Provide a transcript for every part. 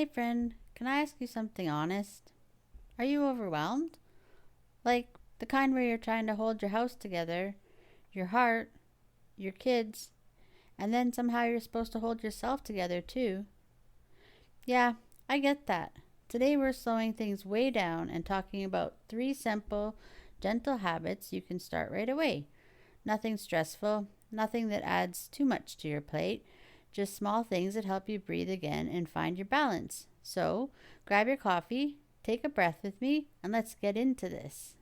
Hey friend, can I ask you something honest? Are you overwhelmed? Like the kind where you're trying to hold your house together, your heart, your kids, and then somehow you're supposed to hold yourself together too? Yeah, I get that. Today we're slowing things way down and talking about three simple, gentle habits you can start right away. Nothing stressful, nothing that adds too much to your plate, just small things that help you breathe again and find your balance. So, grab your coffee, take a breath with me, and let's get into this.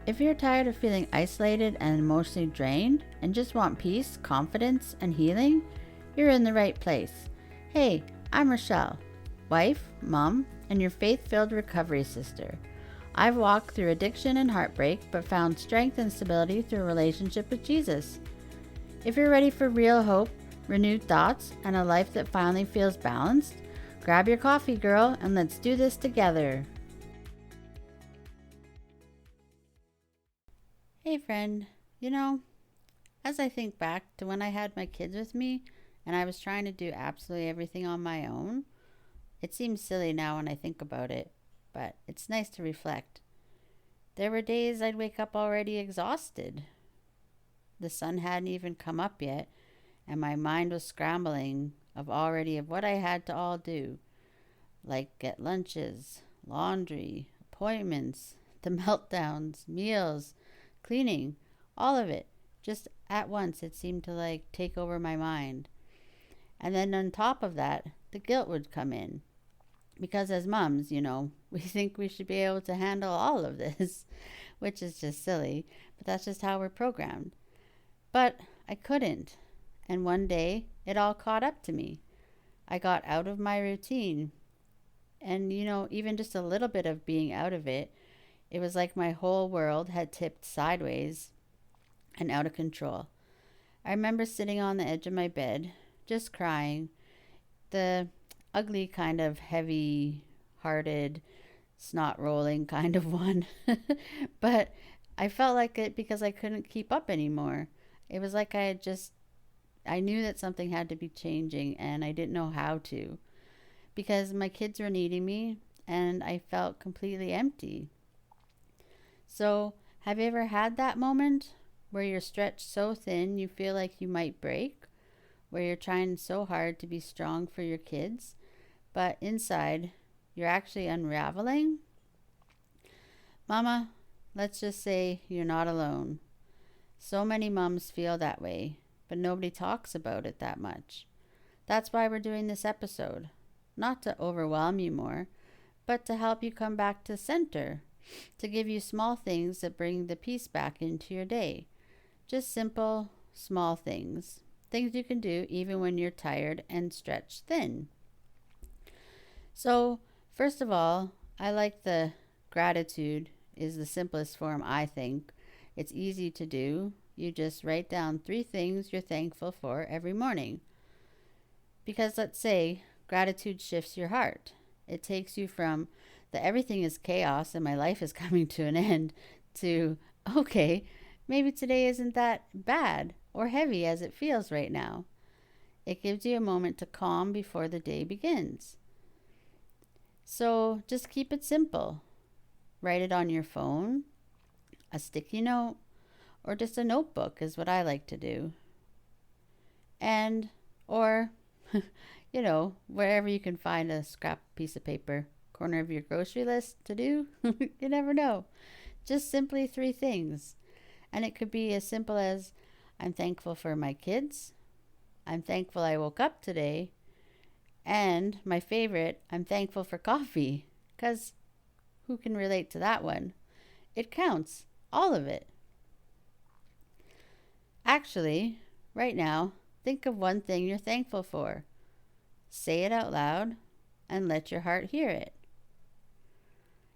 If you're tired of feeling isolated and emotionally drained and just want peace, confidence, and healing, you're in the right place. Hey, I'm Rochelle, wife, mom, and your faith filled recovery sister. I've walked through addiction and heartbreak, but found strength and stability through a relationship with Jesus. If you're ready for real hope, renewed thoughts, and a life that finally feels balanced, grab your coffee, girl, and let's do this together. Hey, friend, you know, as I think back to when I had my kids with me and I was trying to do absolutely everything on my own, it seems silly now when I think about it, but it's nice to reflect. There were days I'd wake up already exhausted. The sun hadn't even come up yet, and my mind was scrambling of what I had to all do, like get lunches, laundry, appointments, the meltdowns, meals, cleaning, all of it. Just at once it seemed to take over my mind. And then on top of that, the guilt would come in. Because as moms, we think we should be able to handle all of this, which is just silly, but that's just how we're programmed. But I couldn't. And one day, it all caught up to me. I got out of my routine. And, even just a little bit of being out of it, it was like my whole world had tipped sideways and out of control. I remember sitting on the edge of my bed, just crying, the ugly kind of heavy hearted, snot rolling kind of one. But I felt like it because I couldn't keep up anymore. It was like I knew that something had to be changing and I didn't know how to because my kids were needing me and I felt completely empty. So, have you ever had that moment where you're stretched so thin you feel like you might break? Where you're trying so hard to be strong for your kids, but inside you're actually unraveling? Mama, let's just say you're not alone. So many moms feel that way, but nobody talks about it that much. That's why we're doing this episode. Not to overwhelm you more, but to help you come back to center, to give you small things that bring the peace back into your day. Just simple, small things. Things you can do even when you're tired and stretched thin. So, first of all, I like the gratitude is the simplest form, I think. It's easy to do. You just write down three things you're thankful for every morning. Because let's say gratitude shifts your heart. It takes you from the everything is chaos and my life is coming to an end to, okay, maybe today isn't that bad or heavy as it feels right now. It gives you a moment to calm before the day begins. So just keep it simple. Write it on your phone, a sticky note, or just a notebook is what I like to do. And, or, wherever you can find a scrap piece of paper, corner of your grocery list to do, you never know. Just simply three things. And it could be as simple as I'm thankful for my kids. I'm thankful I woke up today. And my favorite, I'm thankful for coffee. Because who can relate to that one? It counts. All of it. Actually, right now, think of one thing you're thankful for. Say it out loud and let your heart hear it.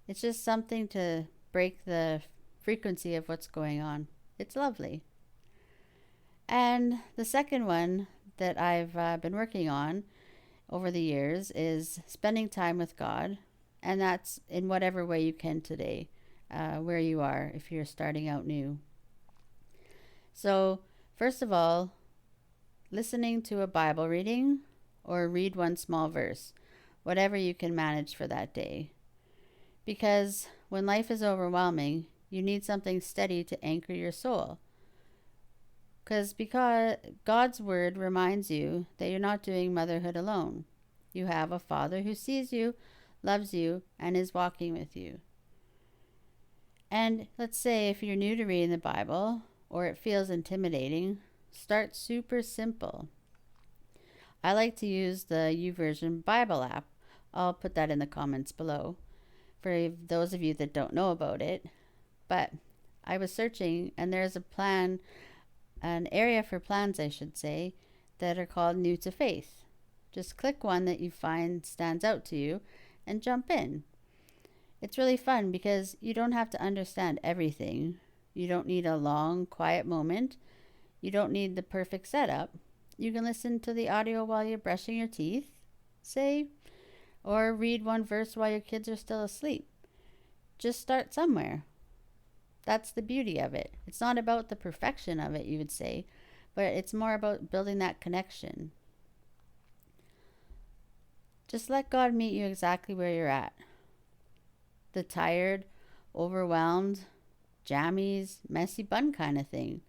It's just something to break the frequency of what's going on. It's lovely. And the second one that I've been working on over the years is spending time with God. And that's in whatever way you can today, where you are, if you're starting out new. So, first of all, listening to a Bible reading, or read one small verse, whatever you can manage for that day. Because when life is overwhelming, you need something steady to anchor your soul. Because God's word reminds you that you're not doing motherhood alone. You have a Father who sees you, loves you, and is walking with you. And let's say if you're new to reading the Bible, or it feels intimidating, start super simple. I like to use the YouVersion Bible App. I'll put that in the comments below for those of you that don't know about it. But I was searching, and there's an area for plans, I should say, that are called New to Faith. Just click one that you find stands out to you and jump in. It's really fun because you don't have to understand everything. You don't need a long, quiet moment. You don't need the perfect setup. You can listen to the audio while you're brushing your teeth, say, or read one verse while your kids are still asleep. Just start somewhere. That's the beauty of it. It's not about the perfection of it, you would say, but it's more about building that connection. Just let God meet you exactly where you're at. The tired, overwhelmed, jammies, messy bun kind of thing.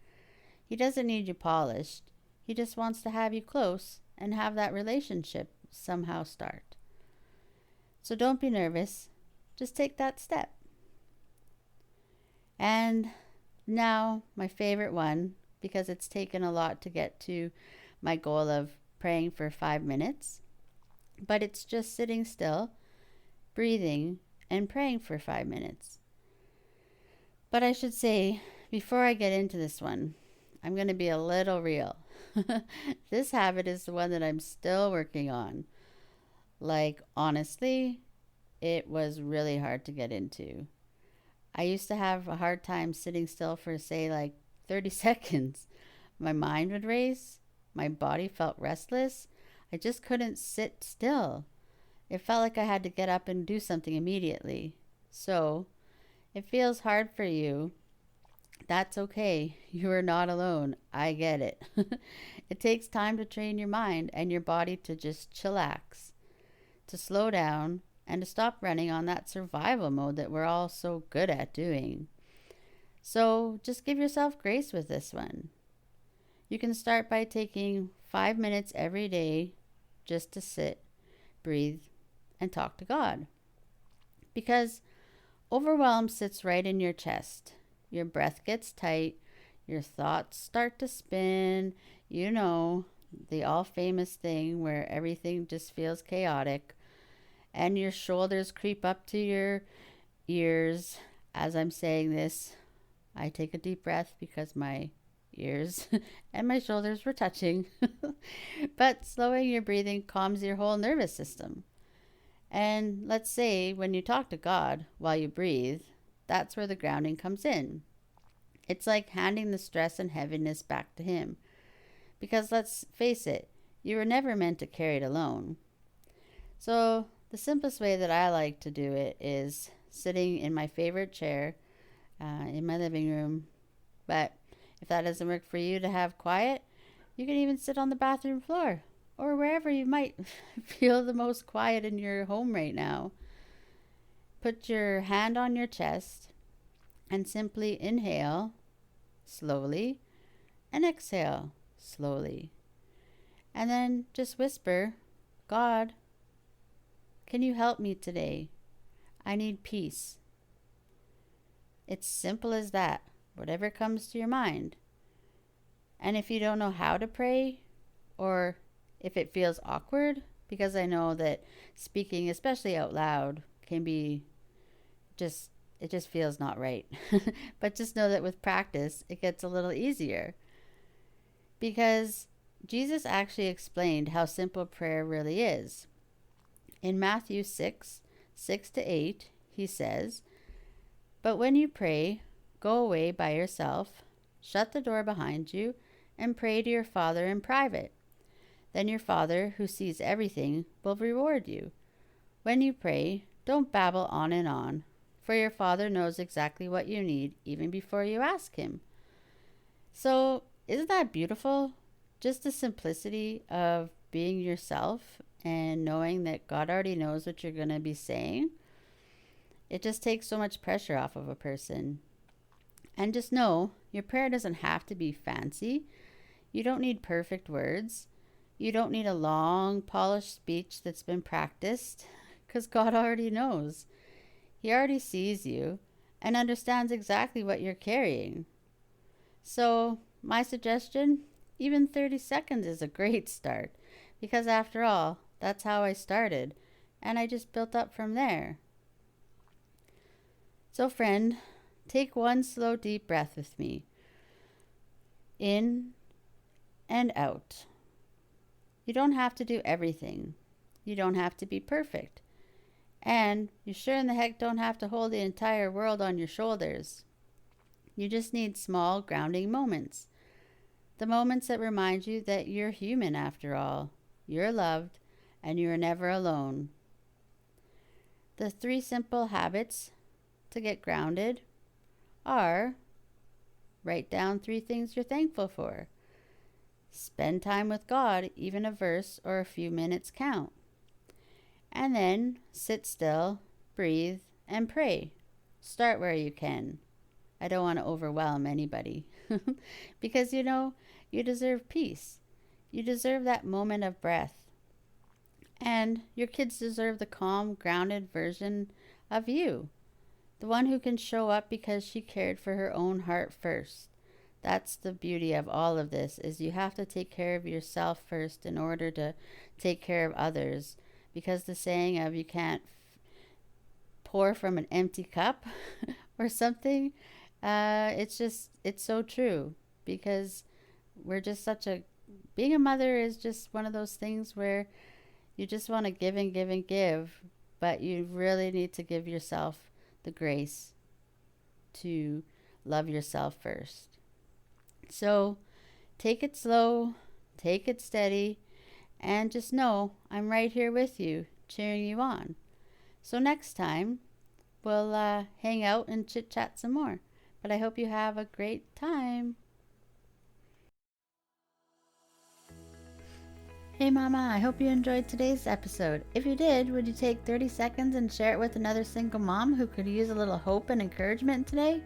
He doesn't need you polished. He just wants to have you close and have that relationship somehow start. So don't be nervous. Just take that step. And now my favorite one, because it's taken a lot to get to my goal of praying for 5 minutes, but it's just sitting still, breathing, and praying for 5 minutes. But I should say, before I get into this one, I'm going to be a little real. This habit is the one that I'm still working on. Like, honestly, it was really hard to get into. I used to have a hard time sitting still for, say, like 30 seconds. My mind would race. My body felt restless. I just couldn't sit still. It felt like I had to get up and do something immediately. So, it feels hard for you. That's okay. You are not alone. I get it. It takes time to train your mind and your body to just chillax, to slow down, and to stop running on that survival mode that we're all so good at doing. So just give yourself grace with this one. You can start by taking 5 minutes every day just to sit, breathe, and talk to God. Because overwhelm sits right in your chest. Your breath gets tight. Your thoughts start to spin. You know, the all famous thing where everything just feels chaotic. And your shoulders creep up to your ears. As I'm saying this, I take a deep breath because my ears and my shoulders were touching. But slowing your breathing calms your whole nervous system. And let's say when you talk to God while you breathe, that's where the grounding comes in. It's like handing the stress and heaviness back to Him. Because let's face it, you were never meant to carry it alone. So the simplest way that I like to do it is sitting in my favorite chair in my living room. But if that doesn't work for you to have quiet, you can even sit on the bathroom floor or wherever you might feel the most quiet in your home right now. Put your hand on your chest and simply inhale slowly and exhale slowly. And then just whisper, God, can you help me today? I need peace. It's simple as that, whatever comes to your mind. And if you don't know how to pray, or if it feels awkward, because I know that speaking, especially out loud, can be it just feels not right. But just know that with practice, it gets a little easier. Because Jesus actually explained how simple prayer really is. In Matthew 6:6-8, he says, "But when you pray, go away by yourself, shut the door behind you, and pray to your Father in private. Then your Father, who sees everything, will reward you. When you pray, don't babble on and on, for your Father knows exactly what you need even before you ask Him." So, isn't that beautiful? Just the simplicity of being yourself and knowing that God already knows what you're going to be saying. It just takes so much pressure off of a person. And just know your prayer doesn't have to be fancy. You don't need perfect words. You don't need a long, polished speech that's been practiced, because God already knows. He already sees you and understands exactly what you're carrying. So, my suggestion, even 30 seconds is a great start, because after all, that's how I started, and I just built up from there. So, friend, take one slow, deep breath with me. In and out. You don't have to do everything. You don't have to be perfect. And you sure in the heck don't have to hold the entire world on your shoulders. You just need small, grounding moments. The moments that remind you that you're human after all. You're loved, and you're never alone. The 3 simple habits to get grounded are: write down 3 things you're thankful for. Spend time with God, even a verse or a few minutes count. And then sit still, breathe, and pray. Start where you can. I don't want to overwhelm anybody. Because you deserve peace. You deserve that moment of breath. And your kids deserve the calm, grounded version of you. The one who can show up because she cared for her own heart first. That's the beauty of all of this, is you have to take care of yourself first in order to take care of others. Because the saying of you can't pour from an empty cup or something, it's so true. Because we're just being a mother is just one of those things where you just want to give and give and give, but you really need to give yourself the grace to love yourself first. So take it slow, take it steady, and just know I'm right here with you, cheering you on. So next time, we'll hang out and chit-chat some more. But I hope you have a great time. Hey Mama, I hope you enjoyed today's episode. If you did, would you take 30 seconds and share it with another single mom who could use a little hope and encouragement today?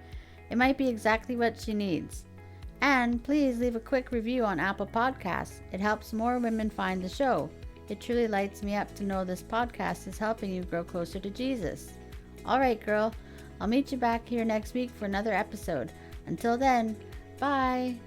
It might be exactly what she needs. And please leave a quick review on Apple Podcasts. It helps more women find the show. It truly lights me up to know this podcast is helping you grow closer to Jesus. All right, girl. I'll meet you back here next week for another episode. Until then, bye.